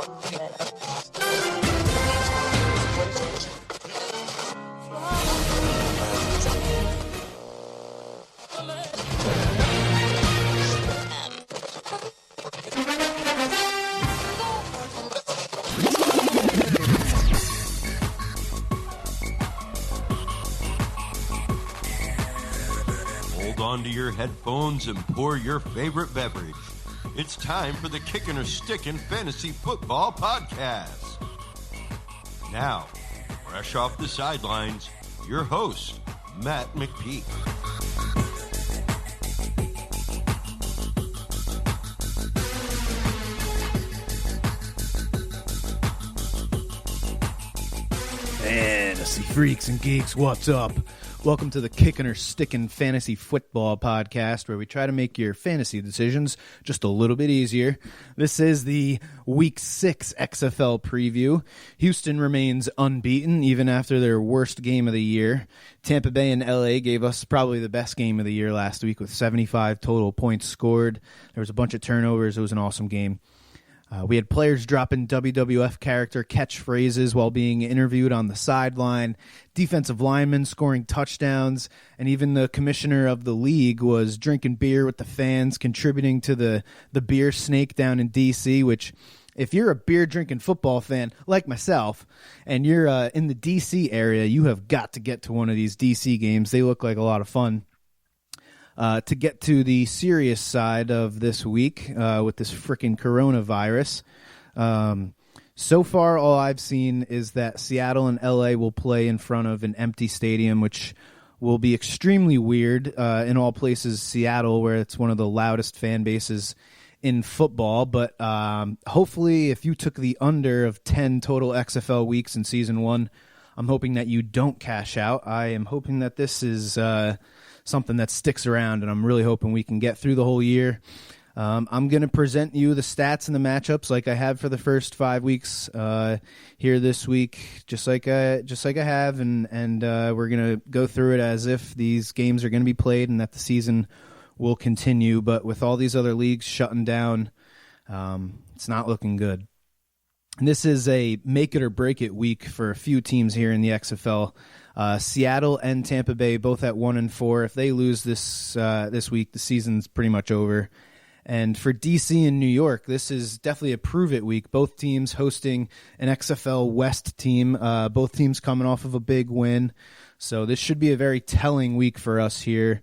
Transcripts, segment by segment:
Onto your headphones and pour your favorite beverage. It's time for the Kickin or Stickin Fantasy Football Podcast. Now, fresh off the sidelines, your host, Matt McPeak. Fantasy freaks and geeks, what's up? Welcome to the Kickin or Stickin Fantasy Football Podcast, where we try to make your fantasy decisions just a little bit easier. This is the Week 6 XFL preview. Houston remains unbeaten, even after their worst game of the year. Tampa Bay and LA gave us probably the best game of the year last week with 75 total points scored. There was a bunch of turnovers. It was an awesome game. We had players dropping WWF character catchphrases while being interviewed on the sideline, defensive linemen scoring touchdowns, and even the commissioner of the league was drinking beer with the fans, contributing to the beer snake down in D.C., which, if you're a beer-drinking football fan like myself, and you're in the D.C. area, you have got to get to one of these D.C. games. They look like a lot of fun. To get to the serious side of this week with this freaking coronavirus, so far all I've seen is that Seattle and LA will play in front of an empty stadium, which will be extremely weird in all places. Seattle, where it's one of the loudest fan bases in football, but hopefully if you took the under of 10 total XFL weeks in Season 1, I'm hoping that you don't cash out. I am hoping that this is something that sticks around, and I'm really hoping we can get through the whole year. I'm going to present you the stats and the matchups like I have for the first 5 weeks here this week, just like I have, and we're going to go through it as if these games are going to be played and that the season will continue. But with all these other leagues shutting down, it's not looking good. And this is a make it or break it week for a few teams here in the XFL. Seattle and Tampa Bay both at 1-4. If they lose this week, the season's pretty much over. And for DC and New York, this is definitely a prove it week. Both teams hosting an XFL West team. Both teams coming off of a big win. So this should be a very telling week for us here.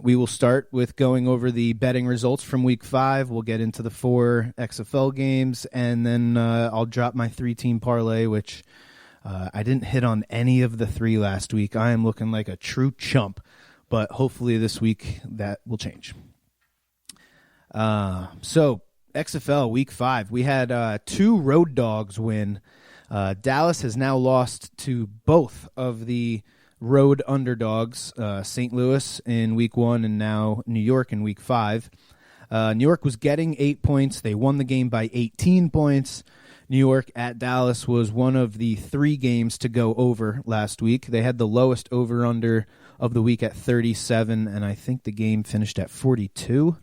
We will start with going over the betting results from Week 5. We'll get into the 4 XFL games, and then I'll drop my 3-team parlay, which I didn't hit on any of the 3 last week. I am looking like a true chump, but hopefully this week that will change. So XFL Week 5, we had 2 road dogs win. Dallas has now lost to both of the road underdogs, St. Louis in Week 1 and now New York in Week 5. New York was getting 8 points. They won the game by 18 points. New York at Dallas was one of the 3 games to go over last week. They had the lowest over-under of the week at 37, and I think the game finished at 42.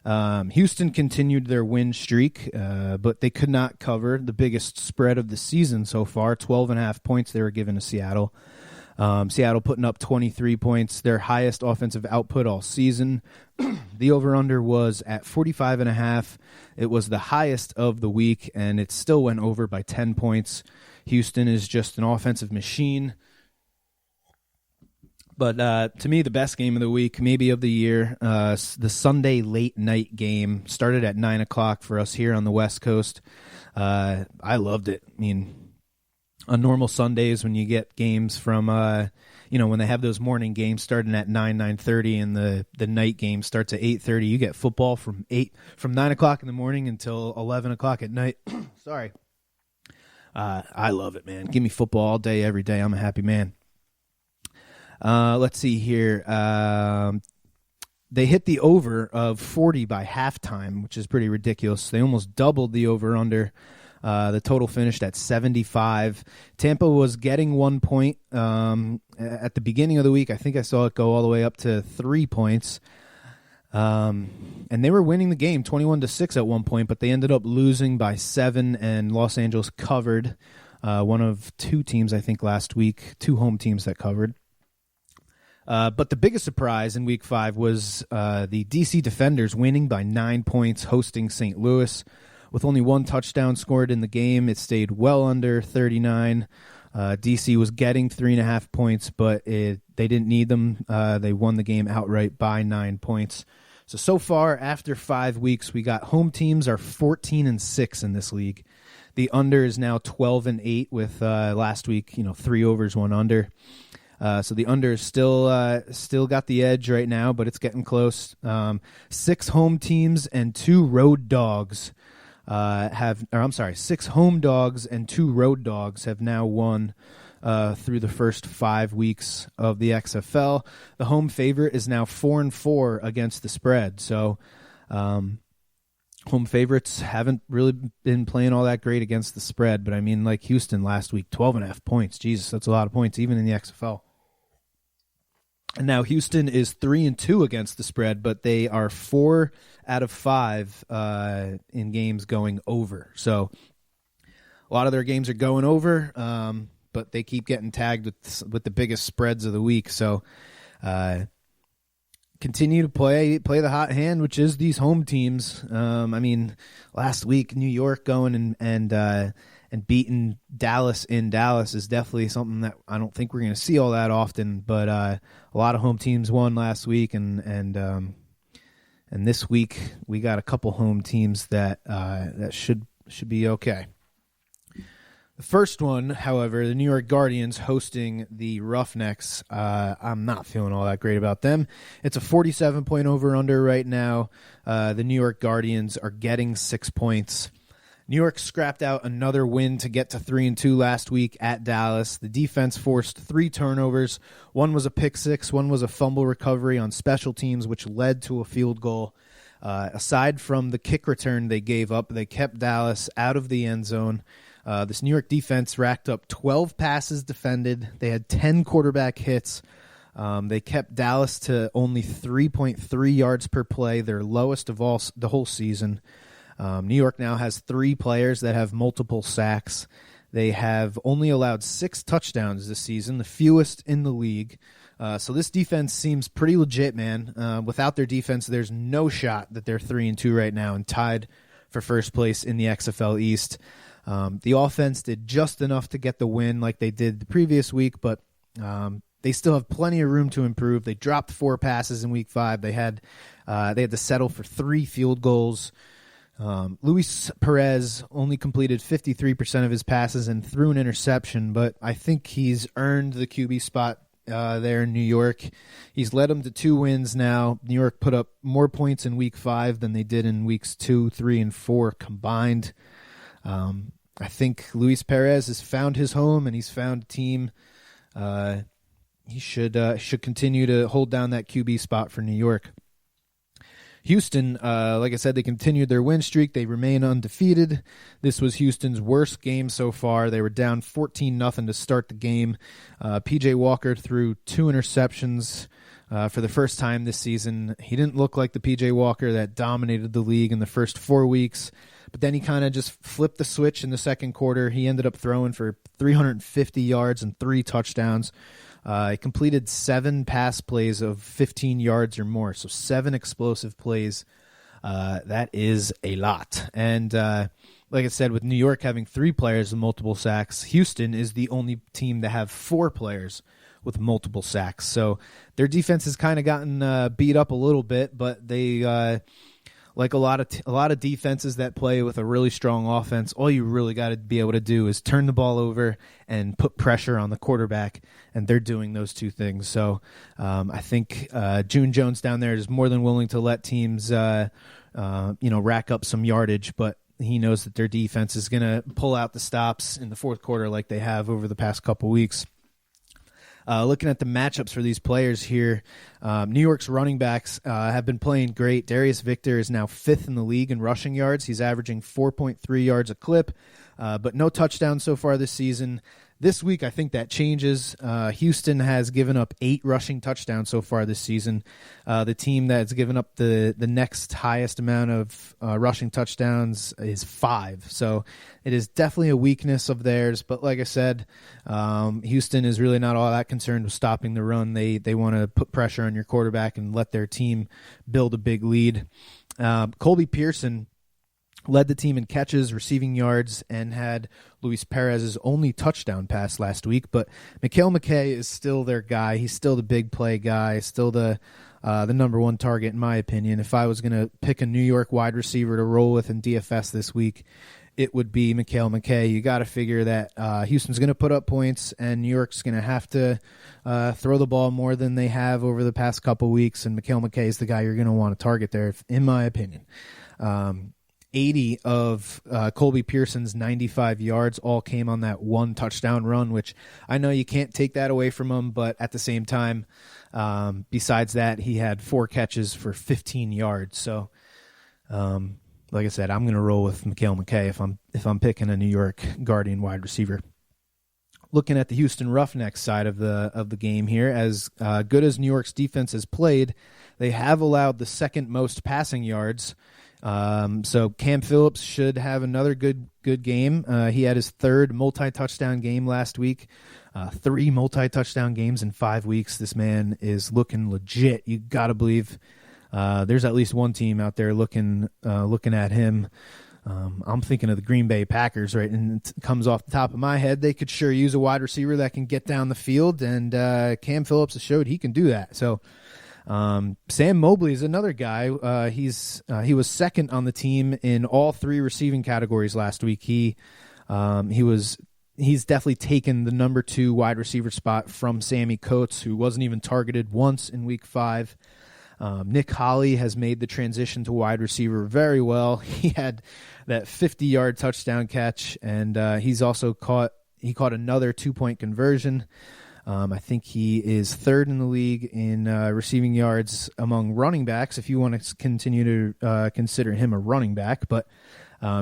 Houston continued their win streak, but they could not cover the biggest spread of the season so far, 12.5 points they were given to Seattle. Seattle putting up 23 points, their highest offensive output all season. The over-under was at 45.5. It was the highest of the week, and it still went over by 10 points. Houston is just an offensive machine. But to me, the best game of the week, maybe of the year, the Sunday late night game started at 9 o'clock for us here on the West Coast. I loved it. I mean, on normal Sundays when you get games from, when they have those morning games starting at 9:30, and the night game starts at 8:30, you get football from 9 o'clock in the morning until 11 o'clock at night. Sorry. I love it, man. Give me football all day, every day. I'm a happy man. Let's see here. They hit the over of 40 by halftime, which is pretty ridiculous. They almost doubled the over-under. The total finished at 75. Tampa was getting 1 point at the beginning of the week. I think I saw it go all the way up to 3 points. And they were winning the game 21-6 at one point, but they ended up losing by 7, and Los Angeles covered. One of 2 teams, I think, last week, 2 home teams that covered. But the biggest surprise in Week 5 was the DC Defenders winning by 9 points, hosting St. Louis. With only 1 touchdown scored in the game, it stayed well under 39. DC was getting 3.5 points, but they didn't need them. They won the game outright by 9 points. So far, after 5 weeks, we got home teams are 14-6 in this league. The under is now 12-8 with last week, 3 overs, 1 under. So the under is still got the edge right now, but it's getting close. 6 home teams and 2 road dogs 6 home dogs and 2 road dogs have now won through the first 5 weeks of the XFL. The home favorite is now 4-4 against the spread. So home favorites haven't really been playing all that great against the spread. But I mean, like Houston last week, 12.5 points. Jesus, that's a lot of points, even in the XFL. And now Houston is 3-2 against the spread, but they are 4 out of 5 in games going over. So a lot of their games are going over, but they keep getting tagged with the biggest spreads of the week. So continue to play the hot hand, which is these home teams. I mean, last week New York going and beating Dallas in Dallas is definitely something that I don't think we're going to see all that often. But a lot of home teams won last week, and this week we got a couple home teams that should be okay. The first one, however, the New York Guardians hosting the Roughnecks. I'm not feeling all that great about them. It's a 47-point over-under right now. The New York Guardians are getting 6 points. New York scrapped out another win to get to 3-2 last week at Dallas. The defense forced 3 turnovers. One was a pick six. One was a fumble recovery on special teams, which led to a field goal. Aside from the kick return they gave up, they kept Dallas out of the end zone. This New York defense racked up 12 passes defended. They had 10 quarterback hits. They kept Dallas to only 3.3 yards per play, their lowest of all the whole season. New York now has 3 players that have multiple sacks. They have only allowed 6 touchdowns this season, the fewest in the league. So this defense seems pretty legit, man. Without their defense, there's no shot that they're 3-2 right now and tied for first place in the XFL East. The offense did just enough to get the win like they did the previous week, but they still have plenty of room to improve. They dropped 4 passes in week 5. They had to settle for 3 field goals. Luis Perez only completed 53% of his passes and threw an interception, but I think he's earned the QB spot there in New York. He's led them to 2 wins now. New York put up more points in week 5 than they did in weeks 2, 3, and 4 combined. I think Luis Perez has found his home and he's found a team. He should continue to hold down that QB spot for New York. Houston, like I said, they continued their win streak. They remain undefeated. This was Houston's worst game so far. They were down 14-0 to start the game. P.J. Walker threw 2 interceptions for the first time this season. He didn't look like the P.J. Walker that dominated the league in the first 4 weeks, but then he kind of just flipped the switch in the second quarter. He ended up throwing for 350 yards and 3 touchdowns. He completed 7 pass plays of 15 yards or more, so 7 explosive plays. That is a lot. And like I said, with New York having 3 players with multiple sacks, Houston is the only team to have 4 players with multiple sacks. So their defense has kind of gotten beat up a little bit, but they like a lot of defenses that play with a really strong offense, all you really got to be able to do is turn the ball over and put pressure on the quarterback, and they're doing those 2 things. So I think June Jones down there is more than willing to let teams rack up some yardage, but he knows that their defense is going to pull out the stops in the fourth quarter like they have over the past couple weeks. Looking at the matchups for these players here, New York's running backs have been playing great. Darius Victor is now 5th in the league in rushing yards. He's averaging 4.3 yards a clip, but no touchdowns so far this season. This week, I think that changes. Houston has given up 8 rushing touchdowns so far this season. The team that's given up the next highest amount of rushing touchdowns is 5. So it is definitely a weakness of theirs. But like I said, Houston is really not all that concerned with stopping the run. They want to put pressure on your quarterback and let their team build a big lead. Colby Pearson led the team in catches, receiving yards, and had Luis Perez's only touchdown pass last week. But Mikhail McKay is still their guy. He's still the big play guy, still the number one target in my opinion. If I was going to pick a New York wide receiver to roll with in DFS this week, it would be Mikhail McKay. You got to figure that Houston's going to put up points, and New York's going to have to throw the ball more than they have over the past couple weeks, and Mikhail McKay is the guy you're going to want to target there, in my opinion. 80 of Colby Pearson's 95 yards all came on that one touchdown run, which I know you can't take that away from him, but at the same time, besides that, he had 4 catches for 15 yards. So, like I said, I'm going to roll with Mikhail McKay if I'm picking a New York Guardian wide receiver. Looking at the Houston Roughnecks side of the game here, as good as New York's defense has played, they have allowed the second most passing yards. So Cam Phillips should have another good game. He had his 3rd multi-touchdown game last week. 3 multi-touchdown games in 5 weeks. This man is looking legit. You got to believe there's at least one team out there looking at him. I'm thinking of the Green Bay Packers, right? And it comes off the top of my head. They could sure use a wide receiver that can get down the field, and Cam Phillips has showed he can do that. So Sam Mobley is another guy. He was second on the team in all 3 receiving categories last week. He's definitely taken the number 2 wide receiver spot from Sammy Coates, who wasn't even targeted once in week 5. Nick Holley has made the transition to wide receiver very well. He had that 50-yard touchdown catch, and he's also caught another 2-point conversion. I think he is 3rd in the league in receiving yards among running backs, if you want to continue to consider him a running back. But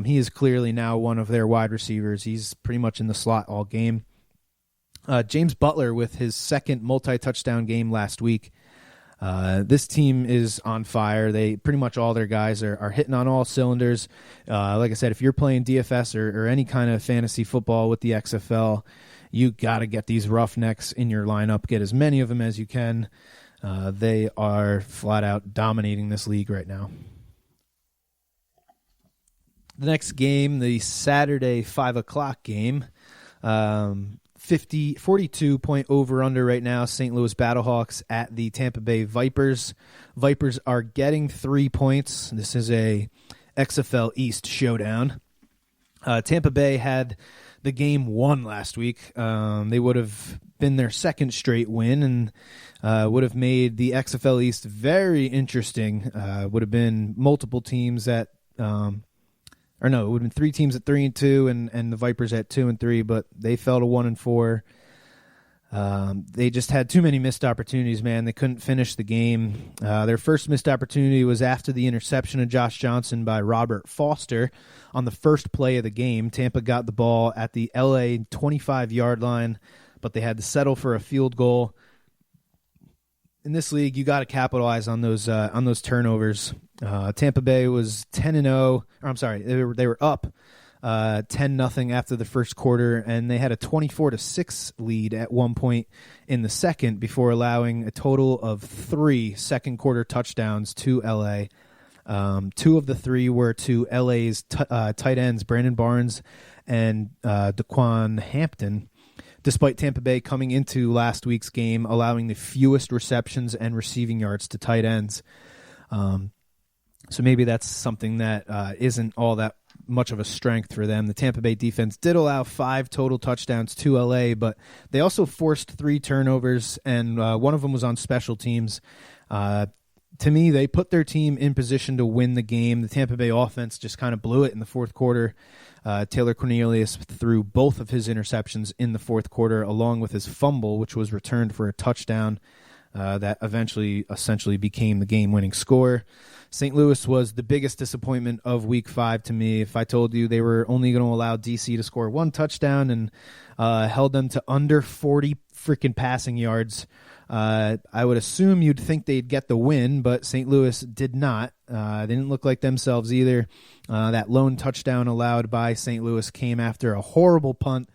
he is clearly now one of their wide receivers. He's pretty much in the slot all game. James Butler with his 2nd multi-touchdown game last week. This team is on fire. They pretty much all their guys are hitting on all cylinders. Like I said, if you're playing DFS or any kind of fantasy football with the XFL, you got to get these Roughnecks in your lineup. Get as many of them as you can. They are flat out dominating this league right now. The next game, the Saturday 5 o'clock game, 42-point over-under right now, St. Louis Battlehawks at the Tampa Bay Vipers. Vipers are getting 3 points. This is a XFL East showdown. Tampa Bay had the game won last week. They would have been their 2nd straight win and would have made the XFL East very interesting. Would have been multiple teams at it would have been 3 teams at 3-2 and the Vipers at 2-3, but they fell to 1-4. They just had too many missed opportunities, man. They couldn't finish the game. Their first missed opportunity was after the interception of Josh Johnson by Robert Foster on the first play of the game. Tampa got the ball at the LA 25-yard line, but they had to settle for a field goal. In this league, you got to capitalize on those turnovers. Tampa Bay was 10-0. I'm sorry, they were up 10-0 after the first quarter, and they had a 24-6 lead at one point in the second before allowing a total of 3 second-quarter touchdowns to LA. 2 of the 3 were to LA's tight ends, Brandon Barnes and Daquan Hampton, despite Tampa Bay coming into last week's game allowing the fewest receptions and receiving yards to tight ends. So maybe that's something that isn't all that much of a strength for them. The Tampa Bay defense did allow 5 total touchdowns to LA, but they also forced 3 turnovers, and one of them was on special teams. To me, they put their team in position to win the game. The Tampa Bay offense just kind of blew it in the fourth quarter. Taylor Cornelius threw both of his interceptions in the fourth quarter, along with his fumble, which was returned for a touchdown. that eventually essentially became the game-winning score. St. Louis was the biggest disappointment of Week 5 to me. If I told you they were only going to allow DC to score one touchdown and held them to under 40 freaking passing yards, I would assume you'd think they'd get the win, but St. Louis did not. They didn't look like themselves either. That lone touchdown allowed by St. Louis came after a horrible punt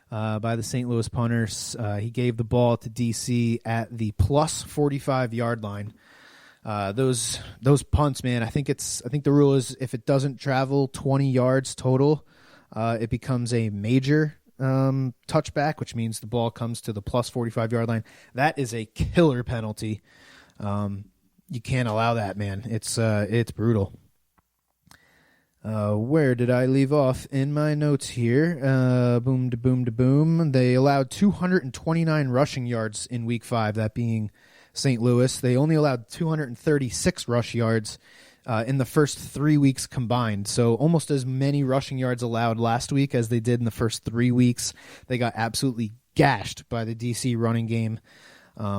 by the St. Louis punters. He gave the ball to DC at the plus 45-yard line. Those punts, man, I think the rule is if it doesn't travel 20 yards total, it becomes a major touchback, which means the ball comes to the plus 45-yard line. That is a killer penalty. You can't allow that, man. It's brutal. Where did I leave off in my notes here? Boom to boom to boom. They allowed 229 rushing yards in Week 5, that being St. Louis. They only allowed 236 rush yards in the first 3 weeks combined. So almost as many rushing yards allowed last week as they did in the first 3 weeks. They got absolutely gashed by the DC running game.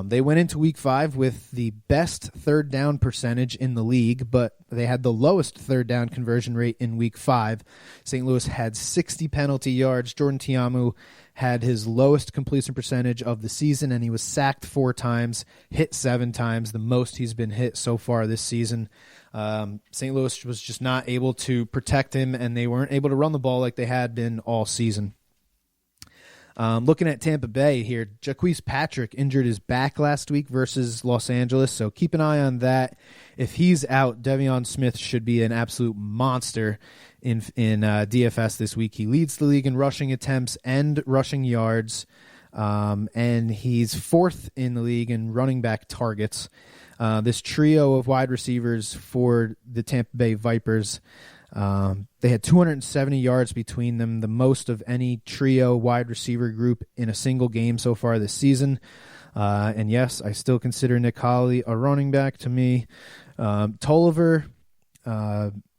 They went into Week 5 with the best third down percentage in the league, but they had the lowest third down conversion rate in Week 5. St. Louis had 60 penalty yards. Jordan Tiamu had his lowest completion percentage of the season, and he was sacked 4 times, hit 7 times, the most he's been hit so far this season. St. Louis was just not able to protect him, and they weren't able to run the ball like they had been all season. Looking at Tampa Bay here, Jaquise Patrick injured his back last week versus Los Angeles, so keep an eye on that. If he's out, De'Veon Smith should be an absolute monster in DFS this week. He leads the league in rushing attempts and rushing yards, and he's 4th in the league in running back targets. This trio of wide receivers for the Tampa Bay Vipers, they had 270 yards between them, the most of any trio wide receiver group in a single game so far this season. And yes, I still consider Nick Holley a running back to me. Tolliver,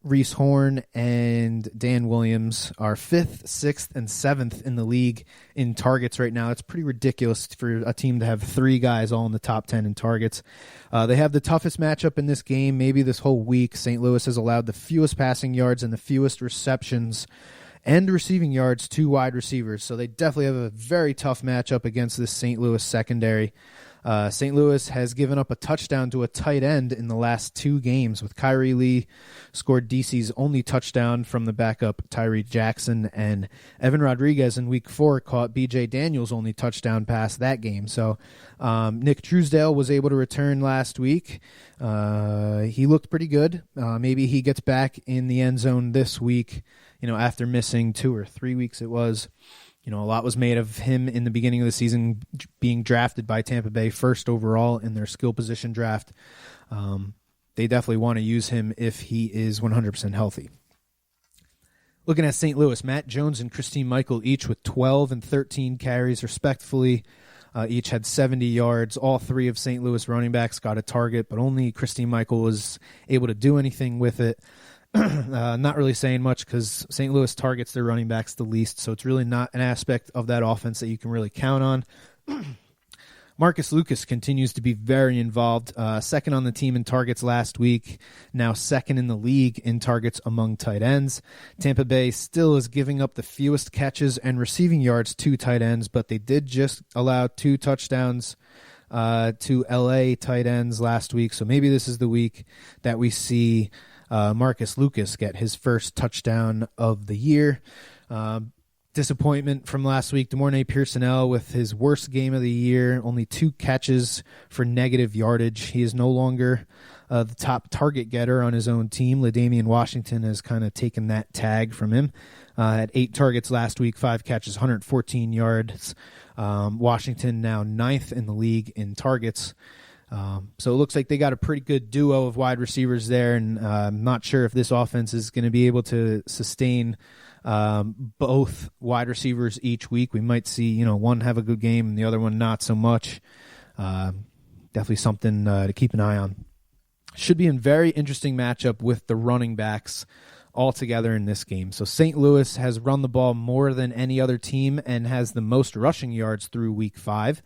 Reese Horn, and Dan Williams are 5th, 6th, and 7th in the league in targets right now. It's pretty ridiculous for a team to have 3 guys all in the top 10 in targets. They have the toughest matchup in this game, maybe this whole week. St. Louis has allowed the fewest passing yards and the fewest receptions and receiving yards to wide receivers. So they definitely have a very tough matchup against this St. Louis secondary. St. Louis has given up a touchdown to a tight end in the last 2 games, with Kyrie Lee scored DC's only touchdown from the backup Tyree Jackson, and Evan Rodriguez in Week 4 caught B.J. Daniels' only touchdown pass that game. So Nick Truesdale was able to return last week. He looked pretty good. Maybe he gets back in the end zone this week, after missing 2 or 3 weeks it was. A lot was made of him in the beginning of the season being drafted by Tampa Bay first overall in their skill position draft. They definitely want to use him if he is 100% healthy. Looking at St. Louis, Matt Jones and Christine Michael each with 12 and 13 carries respectively. Each had 70 yards. All 3 of St. Louis running backs got a target, but only Christine Michael was able to do anything with it. Not really saying much because St. Louis targets their running backs the least, so it's really not an aspect of that offense that you can really count on. Marcus Lucas continues to be very involved, 2nd on the team in targets last week, now 2nd in the league in targets among tight ends. Tampa Bay still is giving up the fewest catches and receiving yards to tight ends, but they did just allow 2 touchdowns to LA tight ends last week, so maybe this is the week that we see Marcus Lucas get his first touchdown of the year. Disappointment from last week, DeMornay Pearsonell with his worst game of the year, only 2 catches for negative yardage. He is no longer the top target getter on his own team. LaDainian Washington has kind of taken that tag from him. Had 8 targets last week, 5 catches, 114 yards. Washington now 9th in the league in targets. So it looks like they got a pretty good duo of wide receivers there, and I'm not sure if this offense is going to be able to sustain both wide receivers each week. We might see, one have a good game and the other one not so much. Definitely something to keep an eye on. Should be a very interesting matchup with the running backs all together in this game. So St. Louis has run the ball more than any other team and has the most rushing yards through Week 5.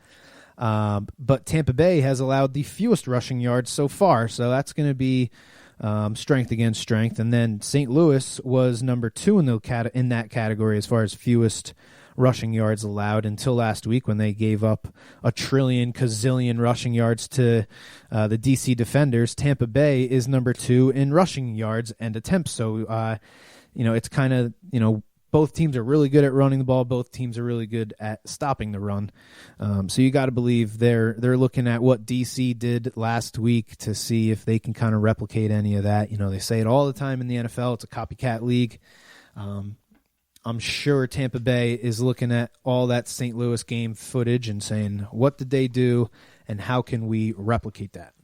But Tampa Bay has allowed the fewest rushing yards so far, so that's going to be strength against strength. And then St. Louis was number 2 in that category as far as fewest rushing yards allowed until last week when they gave up a gazillion rushing yards to the DC Defenders. Tampa Bay is number 2 in rushing yards and attempts. So, it's kind of, both teams are really good at running the ball. Both teams are really good at stopping the run. So you got to believe they're looking at what DC did last week to see if they can kind of replicate any of that. They say it all the time in the NFL. It's a copycat league. I'm sure Tampa Bay is looking at all that St. Louis game footage and saying, what did they do and how can we replicate that?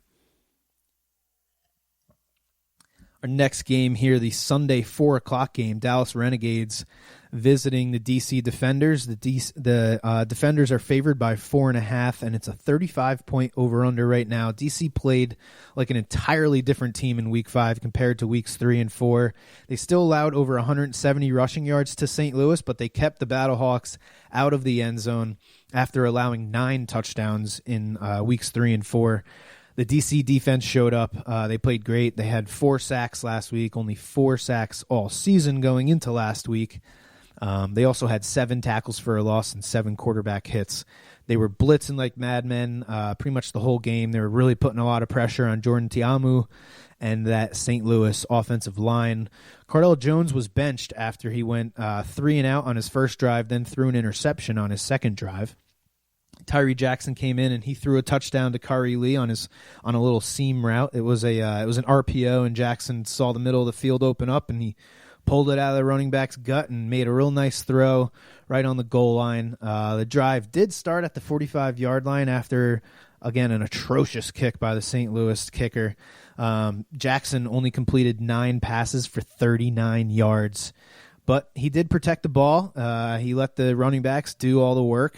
Our next game here, the Sunday 4 o'clock game, Dallas Renegades visiting the DC Defenders. The Defenders are favored by 4.5, and it's a 35-point over-under right now. DC played like an entirely different team in Week 5 compared to Weeks 3 and 4. They still allowed over 170 rushing yards to St. Louis, but they kept the Battlehawks out of the end zone after allowing 9 touchdowns in Weeks 3 and 4. The DC defense showed up. They played great. They had 4 sacks last week, only 4 sacks all season going into last week. They also had 7 tackles for a loss and 7 quarterback hits. They were blitzing like madmen pretty much the whole game. They were really putting a lot of pressure on Jordan Tiamu and that St. Louis offensive line. Cardell Jones was benched after he went 3 and out on his first drive, then threw an interception on his second drive. Tyree Jackson came in and he threw a touchdown to Kari Lee on a little seam route. It was an RPO, and Jackson saw the middle of the field open up and he pulled it out of the running back's gut and made a real nice throw right on the goal line. The drive did start at the 45-yard line after, again, an atrocious kick by the St. Louis kicker. Jackson only completed 9 passes for 39 yards, but he did protect the ball. He let the running backs do all the work.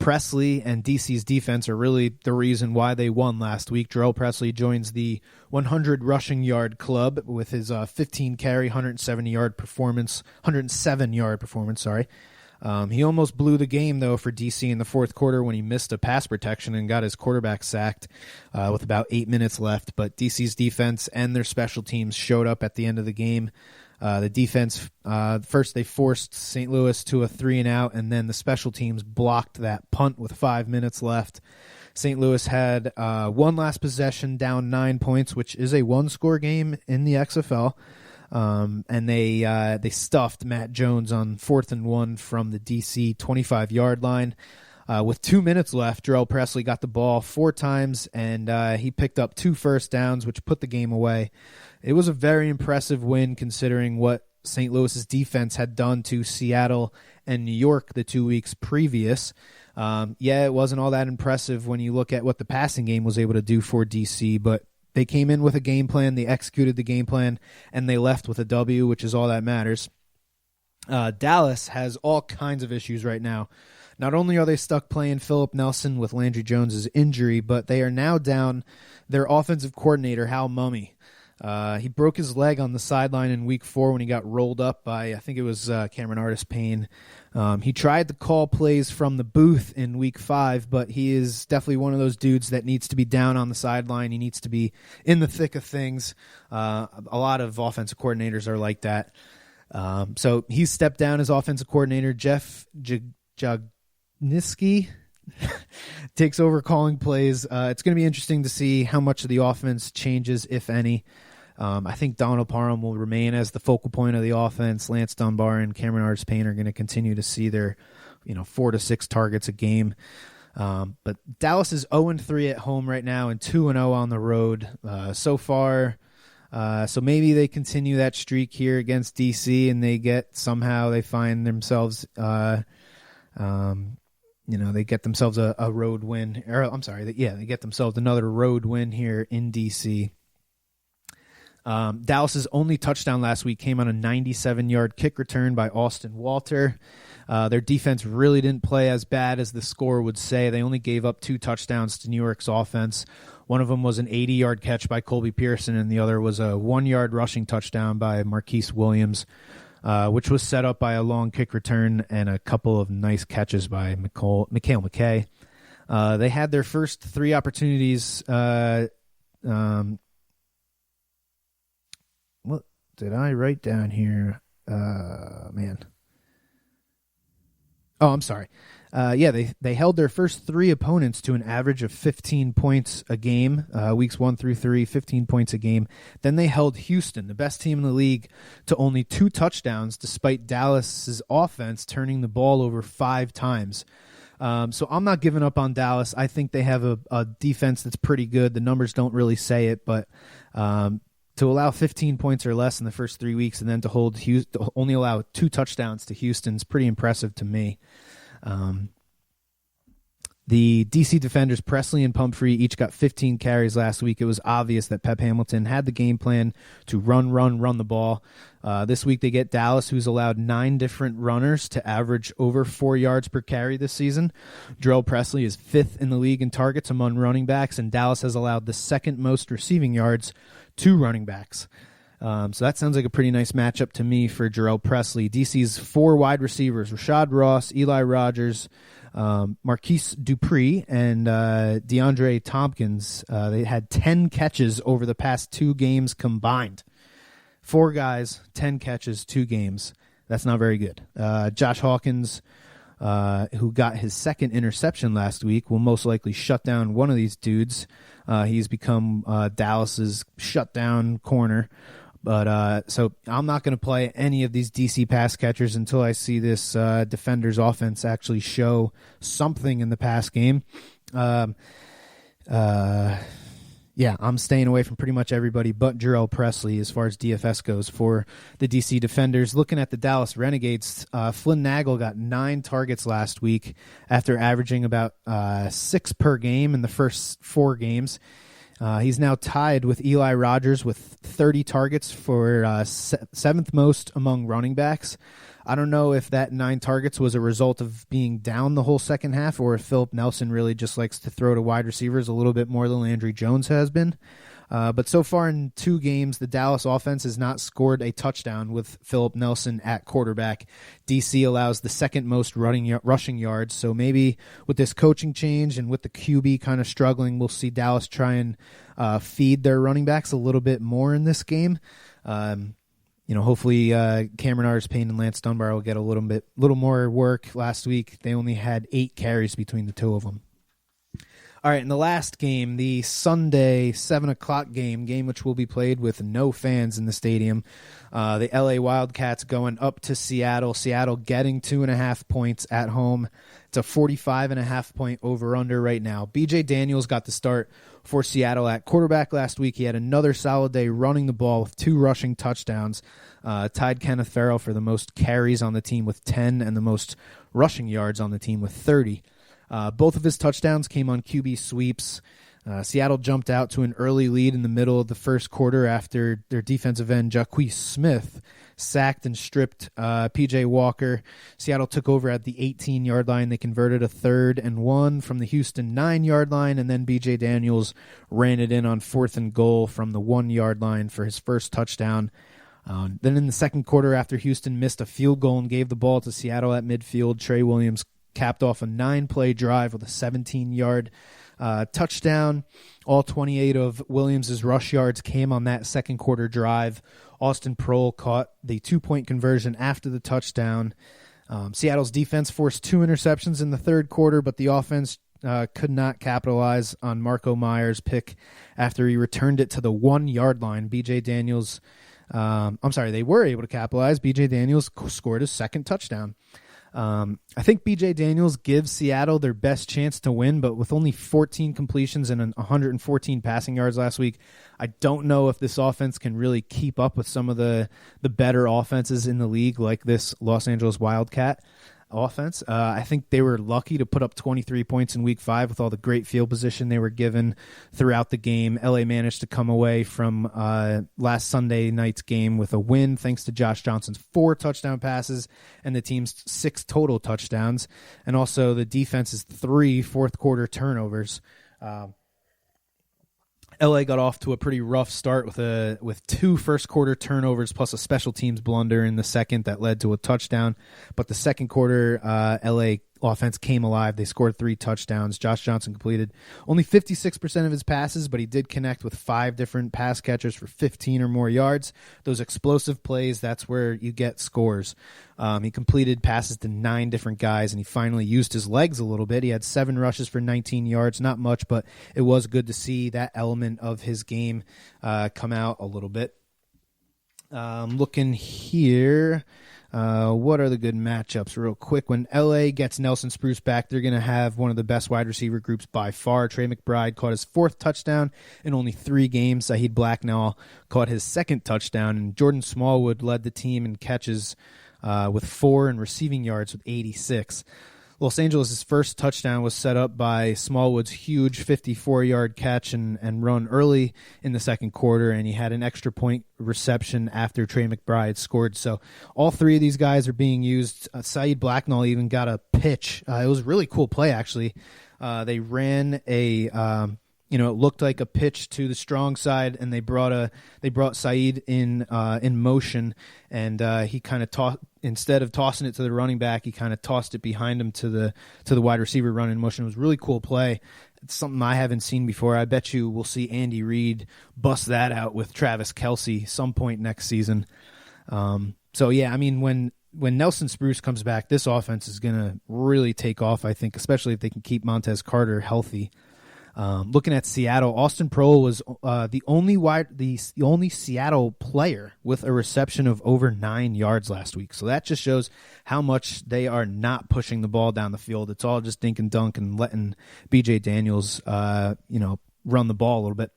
Presley and DC's defense are really the reason why they won last week. Jarrell Presley joins the 100 rushing yard club with his 15 carry, 107-yard performance. He almost blew the game, though, for DC in the fourth quarter when he missed a pass protection and got his quarterback sacked with about 8 minutes left. But DC's defense and their special teams showed up at the end of the game. The defense, first they forced St. Louis to a 3-and-out, and then the special teams blocked that punt with 5 minutes left. St. Louis had one last possession, down 9 points, which is a one-score game in the XFL. And they stuffed Matt Jones on 4th and 1 from the DC 25-yard line. With 2 minutes left, Jarrell Presley got the ball 4 times, and he picked up 2 first downs, which put the game away. It was a very impressive win considering what St. Louis's defense had done to Seattle and New York the 2 weeks previous. It wasn't all that impressive when you look at what the passing game was able to do for DC, but they came in with a game plan, they executed the game plan, and they left with a W, which is all that matters. Dallas has all kinds of issues right now. Not only are they stuck playing Philip Nelson with Landry Jones' injury, but they are now down their offensive coordinator, Hal Mummy. He broke his leg on the sideline in Week 4 when he got rolled up by, I think it was Cameron Artis-Payne. He tried to call plays from the booth in Week 5, but he is definitely one of those dudes that needs to be down on the sideline. He needs to be in the thick of things. A lot of offensive coordinators are like that. So he stepped down as offensive coordinator. Jeff Jagniski takes over calling plays. It's going to be interesting to see how much of the offense changes, if any. I think Donald Parham will remain as the focal point of the offense. Lance Dunbar and Cameron Artis-Payne are going to continue to see their 4 to 6 targets a game. But Dallas is 0-3 at home right now and 2-0 on the road so far. So maybe they continue that streak here against DC and they find themselves they get themselves a road win. They get themselves another road win here in DC. Dallas's only touchdown last week came on a 97-yard kick return by Austin Walter. Their defense really didn't play as bad as the score would say. They only gave up 2 touchdowns to New York's offense. One of them was an 80-yard catch by Colby Pearson, and the other was a 1-yard rushing touchdown by Marquise Williams. which was set up by a long kick return and a couple of nice catches by Mikhail McKay. They had their first 3 opportunities. What did I write down here? Man. Oh, I'm sorry. They held their first 3 opponents to an average of 15 points a game, weeks 1 through 3, 15 points a game. Then they held Houston, the best team in the league, to only 2 touchdowns, despite Dallas's offense turning the ball over 5 times. So I'm not giving up on Dallas. I think they have a defense that's pretty good. The numbers don't really say it, but to allow 15 points or less in the first 3 weeks and then to only allow 2 touchdowns to Houston is pretty impressive to me. The DC defenders, Presley and Pumphrey, each got 15 carries last week. It was obvious that Pep Hamilton had the game plan to run the ball. This week they get Dallas, who's allowed 9 different runners to average over 4 yards per carry this season. Jarrell Presley is 5th in the league in targets among running backs, and Dallas has allowed the 2nd most receiving yards to running backs. So that sounds like a pretty nice matchup to me for Jarrell Presley. DC's 4 wide receivers, Rashad Ross, Eli Rogers, Marquise Dupree, and DeAndre Tompkins. They had 10 catches over the past 2 games combined. 4 guys, 10 catches, 2 games. That's not very good. Josh Hawkins, who got his 2nd interception last week, will most likely shut down one of these dudes. He's become Dallas's shutdown corner. But so I'm not going to play any of these DC pass catchers until I see this defender's offense actually show something in the pass game. I'm staying away from pretty much everybody but Jarrell Presley as far as DFS goes for the DC defenders. Looking at the Dallas Renegades, Flynn Nagel got 9 targets last week after averaging about 6 per game in the first 4 games. He's now tied with Eli Rogers with 30 targets for 7th most among running backs. I don't know if that 9 targets was a result of being down the whole second half or if Philip Nelson really just likes to throw to wide receivers a little bit more than Landry Jones has been. But so far in 2 games, the Dallas offense has not scored a touchdown with Philip Nelson at quarterback. DC allows the 2nd most rushing yards, so maybe with this coaching change and with the QB kind of struggling, we'll see Dallas try and feed their running backs a little bit more in this game. Hopefully Cameron Artis-Payne and Lance Dunbar will get a little more work. Last week, they only had 8 carries between the 2 of them. All right, in the last game, the Sunday 7 o'clock game which will be played with no fans in the stadium, the LA Wildcats going up to Seattle. Seattle getting 2.5 points at home. It's a 45.5 point over-under right now. BJ Daniels got the start for Seattle at quarterback last week. He had another solid day running the ball with 2 rushing touchdowns. Tied Kenneth Farrell for the most carries on the team with 10 and the most rushing yards on the team with 30. Both of his touchdowns came on QB sweeps. Seattle jumped out to an early lead in the middle of the first quarter after their defensive end, Jacquez Smith, sacked and stripped P.J. Walker. Seattle took over at the 18-yard line. They converted a 3rd and 1 from the Houston 9-yard line, and then B.J. Daniels ran it in on 4th and goal from the 1-yard line for his first touchdown. Then in the second quarter, after Houston missed a field goal and gave the ball to Seattle at midfield, Trey Williams capped off a 9-play drive with a 17-yard touchdown. All 28 of Williams' rush yards came on that second quarter drive. Austin Prohl caught the 2-point conversion after the touchdown. Seattle's defense forced 2 interceptions in the third quarter, but the offense could not capitalize on Marco Meyer's pick after he returned it to the 1-yard line. B.J. Daniels, they were able to capitalize. B.J. Daniels scored his 2nd touchdown. I think B.J. Daniels gives Seattle their best chance to win, but with only 14 completions and 114 passing yards last week, I don't know if this offense can really keep up with some of the better offenses in the league, like this Los Angeles Wildcat offense. I think they were lucky to put up 23 points in week 5 with all the great field position they were given throughout the game. LA managed to come away from last Sunday night's game with a win thanks to Josh Johnson's 4 touchdown passes and the team's 6 total touchdowns, and also the defense's 3 fourth quarter turnovers. LA got off to a pretty rough start with 2 first-quarter turnovers plus a special teams blunder in the second that led to a touchdown. But the second quarter, LA offense came alive. They scored 3 touchdowns. Josh Johnson completed only 56% of his passes, but he did connect with 5 different pass catchers for 15 or more yards. Those explosive plays, that's where you get scores. He completed passes to 9 different guys, and he finally used his legs a little bit. He had 7 rushes for 19 yards. Not much, but it was good to see that element of his game come out a little bit. Looking here... what are the good matchups real quick? When LA gets Nelson Spruce back, they're going to have one of the best wide receiver groups by far. Trey McBride caught his 4th touchdown in only 3 games. Saheed Blacknell caught his 2nd touchdown, and Jordan Smallwood led the team in catches with 4 and receiving yards with 86. Los Angeles' first touchdown was set up by Smallwood's huge 54-yard catch and run early in the second quarter, and he had an extra point reception after Trey McBride scored. So all 3 of these guys are being used. Saheed Blacknell even got a pitch. It was a really cool play, actually. They ran a... it looked like a pitch to the strong side, and they brought Saeed in motion, and he kind of instead of tossing it to the running back, he kind of tossed it behind him to the wide receiver run in motion. It was a really cool play. It's something I haven't seen before. I bet you we'll see Andy Reid bust that out with Travis Kelce some point next season. So yeah, I mean when Nelson Spruce comes back, this offense is going to really take off, I think, especially if they can keep Montez Carter healthy. Looking at Seattle, Austin Proehl was the only Seattle player with a reception of over 9 yards last week. So that just shows how much they are not pushing the ball down the field. It's all just dink and dunk and letting B.J. Daniels, run the ball a little bit.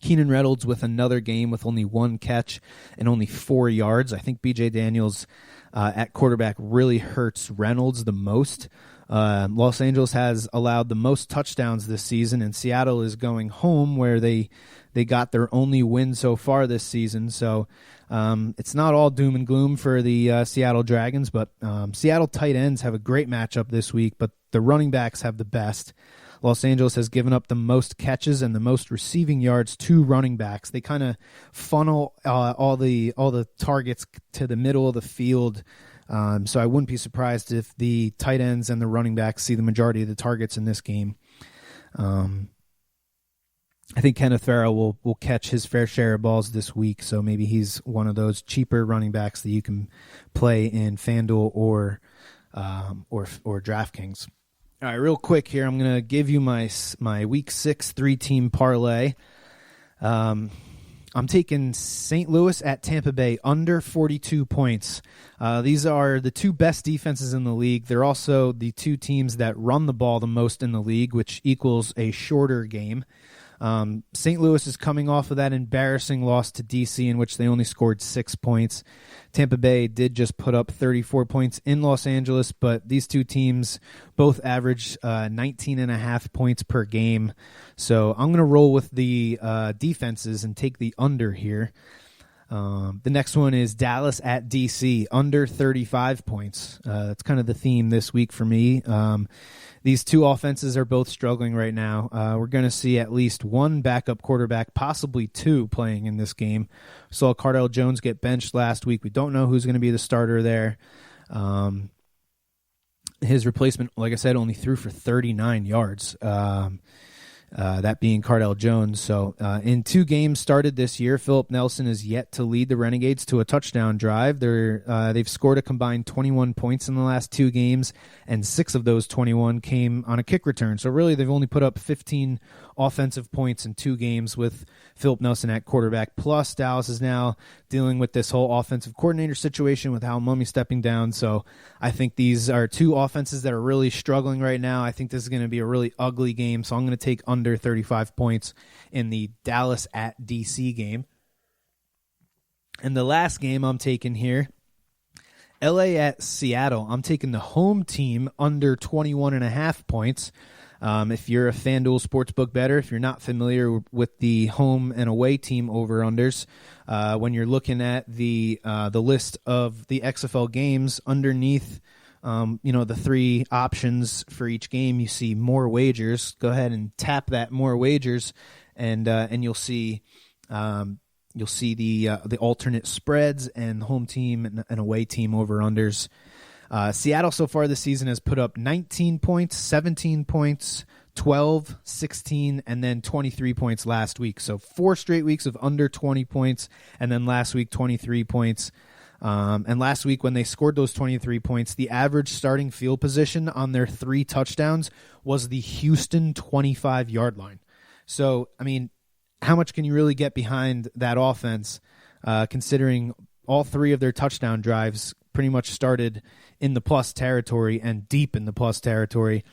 Keenan Reynolds with another game with only 1 catch and only 4 yards. I think B.J. Daniels at quarterback really hurts Reynolds the most. Los Angeles has allowed the most touchdowns this season, and Seattle is going home where they got their only win so far this season. So it's not all doom and gloom for the Seattle Dragons, but Seattle tight ends have a great matchup this week, but the running backs have the best. Los Angeles has given up the most catches and the most receiving yards to running backs. They kind of funnel all the targets to the middle of the field. So I wouldn't be surprised if the tight ends and the running backs see the majority of the targets in this game. I think Kenneth Farrell will catch his fair share of balls this week, so maybe he's one of those cheaper running backs that you can play in FanDuel or DraftKings. All right, real quick here, I'm going to give you my Week 6 3-team parlay. I'm taking St. Louis at Tampa Bay under 42 points. These are the 2 best defenses in the league. They're also the 2 teams that run the ball the most in the league, which equals a shorter game. St. Louis is coming off of that embarrassing loss to D.C. in which they only scored 6 points. Tampa Bay did just put up 34 points in Los Angeles, but these 2 teams both average 19.5 points per game. So I'm going to roll with the defenses and take the under here. The next one is Dallas at D.C., under 35 points. That's kind of the theme this week for me. These 2 offenses are both struggling right now. We're going to see at least 1 backup quarterback, possibly 2, playing in this game. Saw Cardell Jones get benched last week. We don't know who's going to be the starter there. His replacement, like I said, only threw for 39 yards. That being Cardell Jones. So in 2 games started this year, Philip Nelson is yet to lead the Renegades to a touchdown drive. They've scored a combined 21 points in the last 2 games, and 6 of those 21 came on a kick return. So really they've only put up 15 offensive points in 2 games with Philip Nelson at quarterback. Plus Dallas is now dealing with this whole offensive coordinator situation with Hal Mumme stepping down. So I think these are 2 offenses that are really struggling right now. I think this is going to be a really ugly game. So I'm going to take under 35 points in the Dallas at DC game. And the last game I'm taking here, LA at Seattle. I'm taking the home team under 21.5 points. If you're a FanDuel Sportsbook bettor, if you're not familiar with the home and away team over-unders, when you're looking at the list of the XFL games underneath the 3 options for each game, you see more wagers. Go ahead and tap that more wagers, and you'll see the alternate spreads and home team and away team over-unders. Seattle so far this season has put up 19 points, 17 points, 12, 16, and then 23 points last week. So 4 straight weeks of under 20 points, and then last week 23 points. And last week when they scored those 23 points, the average starting field position on their 3 touchdowns was the Houston 25-yard line. So, I mean, how much can you really get behind that offense, considering all 3 of their touchdown drives pretty much started in the plus territory and deep in the plus territory.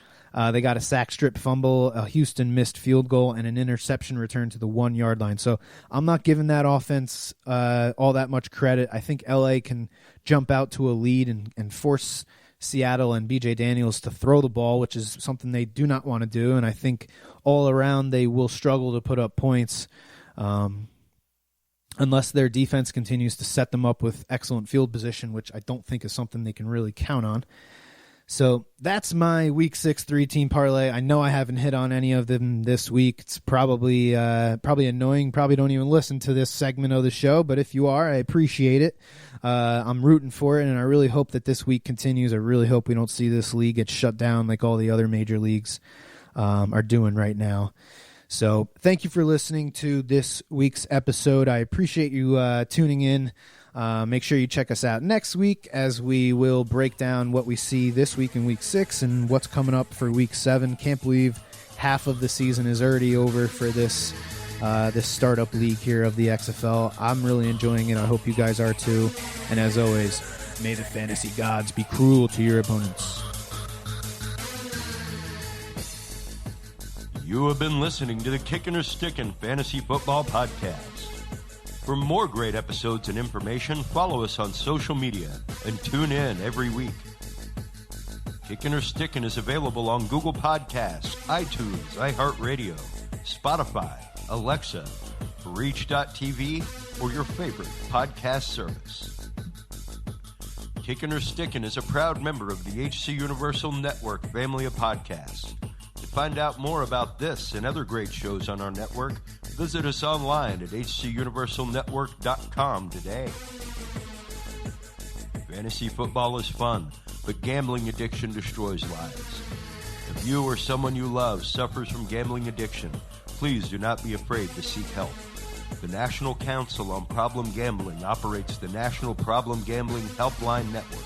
They got a sack strip fumble, a Houston missed field goal, and an interception return to the 1-yard line. So I'm not giving that offense all that much credit. I think LA can jump out to a lead and force Seattle and BJ Daniels to throw the ball, which is something they do not want to do. And I think all around they will struggle to put up points unless their defense continues to set them up with excellent field position, which I don't think is something they can really count on. So that's my Week 6 3-team parlay. I know I haven't hit on any of them this week. It's probably annoying. Probably don't even listen to this segment of the show, but if you are, I appreciate it. I'm rooting for it, and I really hope that this week continues. I really hope we don't see this league get shut down like all the other major leagues are doing right now. So thank you for listening to this week's episode. I appreciate you tuning in. Make sure you check us out next week as we will break down what we see this week in Week 6 and what's coming up for Week 7. Can't believe half of the season is already over for this startup league here of the XFL. I'm really enjoying it. I hope you guys are too. And as always, may the fantasy gods be cruel to your opponents. You have been listening to the Kickin' or Stickin' Fantasy Football Podcast. For more great episodes and information, follow us on social media and tune in every week. Kickin' or Stickin' is available on Google Podcasts, iTunes, iHeartRadio, Spotify, Alexa, Reach.tv, or your favorite podcast service. Kickin' or Stickin' is a proud member of the HC Universal Network family of podcasts. To find out more about this and other great shows on our network, visit us online at hcuniversalnetwork.com today. Fantasy football is fun, but gambling addiction destroys lives. If you or someone you love suffers from gambling addiction, please do not be afraid to seek help. The National Council on Problem Gambling operates the National Problem Gambling Helpline Network.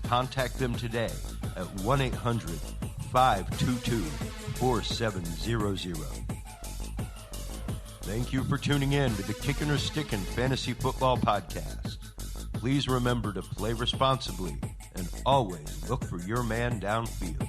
Contact them today at 1-800-522-4700. Thank you for tuning in to the Kickin' or Stickin' Fantasy Football Podcast. Please remember to play responsibly and always look for your man downfield.